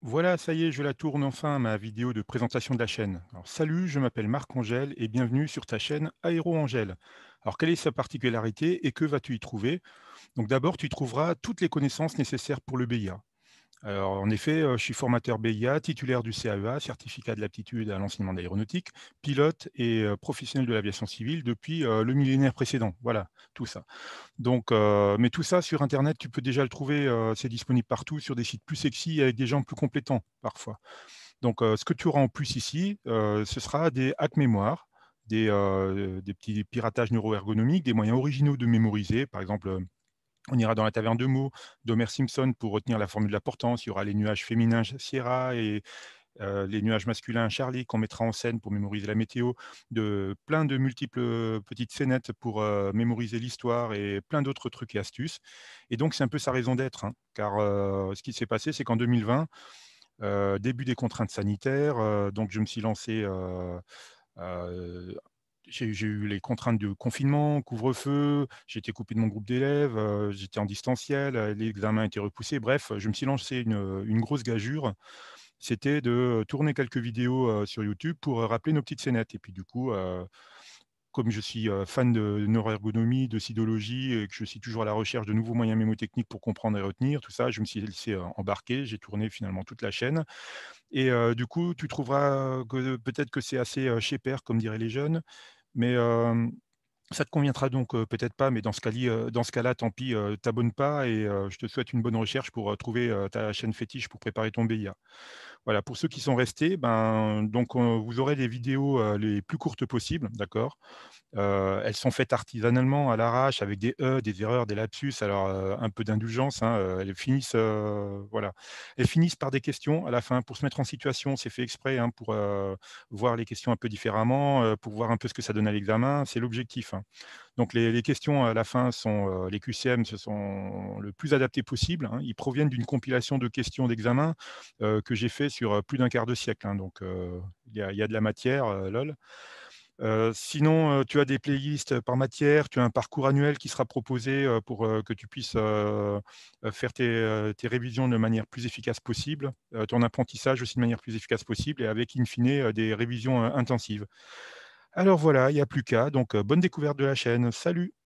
Voilà, ça y est, je la tourne enfin, ma vidéo de présentation de la chaîne. Alors, salut, je m'appelle Marc-Angèle et bienvenue sur ta chaîne Aéro-Angèle. Alors, quelle est sa particularité et que vas-tu y trouver? Donc, d'abord, tu y trouveras toutes les connaissances nécessaires pour le BIA. Alors, en effet, je suis formateur BIA, titulaire du CAEA, certificat de l'aptitude à l'enseignement d'aéronautique, pilote et professionnel de l'aviation civile depuis le millénaire précédent. Voilà, tout ça. Donc, mais tout ça sur internet, tu peux déjà le trouver, c'est disponible partout sur des sites plus sexy avec des gens plus compétents parfois. Donc, ce que tu auras en plus ici, ce sera des hacks mémoire, des petits piratages neuro-ergonomiques, des moyens originaux de mémoriser. Par exemple, on ira dans la taverne de mots d'Homer Simpson pour retenir la formule de l'importance. Il y aura les nuages féminins Sierra et les nuages masculins Charlie qu'on mettra en scène pour mémoriser la météo, de plein de multiples, petites scénettes pour, mémoriser l'histoire et plein d'autres trucs et astuces. Et donc c'est un peu sa raison d'être, hein, car, ce qui s'est passé, c'est qu'en 2020, début des contraintes sanitaires, donc je me suis lancé, heu, j'ai eu les contraintes de confinement, couvre-feu, j'ai été coupé de mon groupe d'élèves, j'étais en distanciel, l'examen a été repoussé. Bref, je me suis lancé une grosse gageure. C'était de tourner quelques vidéos, sur YouTube pour, rappeler nos petites scénettes et puis du coup, comme je suis, fan de neuroergonomie, de sidologie et que je suis toujours à la recherche de nouveaux moyens mémotechniques pour comprendre et retenir tout ça, je me suis laissé, embarquer. J'ai tourné finalement toute la chaîne et du coup, tu trouveras que peut-être que c'est assez, chez père comme diraient les jeunes, mais ça te conviendra donc, peut-être pas, mais dans ce cas-là, tant pis, t'abonne pas et je te souhaite une bonne recherche pour, trouver, ta chaîne fétiche pour préparer ton BIA. Voilà, pour ceux qui sont restés, ben, donc, vous aurez les vidéos, les plus courtes possibles, d'accord? Elles sont faites artisanalement, à l'arrache, avec des des erreurs, des lapsus, alors, un peu d'indulgence, hein, elles finissent, voilà. Elles finissent par des questions à la fin pour se mettre en situation. C'est fait exprès, hein, pour, voir les questions un peu différemment, pour voir un peu ce que ça donne à l'examen. C'est l'objectif, hein. Donc les questions à la fin sont, les QCM, ce sont le plus adapté possible, hein. Ils proviennent d'une compilation de questions d'examen, que j'ai fait sur, plus d'un quart de siècle, hein, donc il y a de la matière, lol. Sinon, tu as des playlists, par matière, tu as un parcours annuel qui sera proposé, pour, que tu puisses, faire tes révisions de manière plus efficace possible, ton apprentissage aussi de manière plus efficace possible et avec in fine, des révisions, intensives. Alors voilà, il y a plus qu'à, donc bonne découverte de la chaîne. Salut!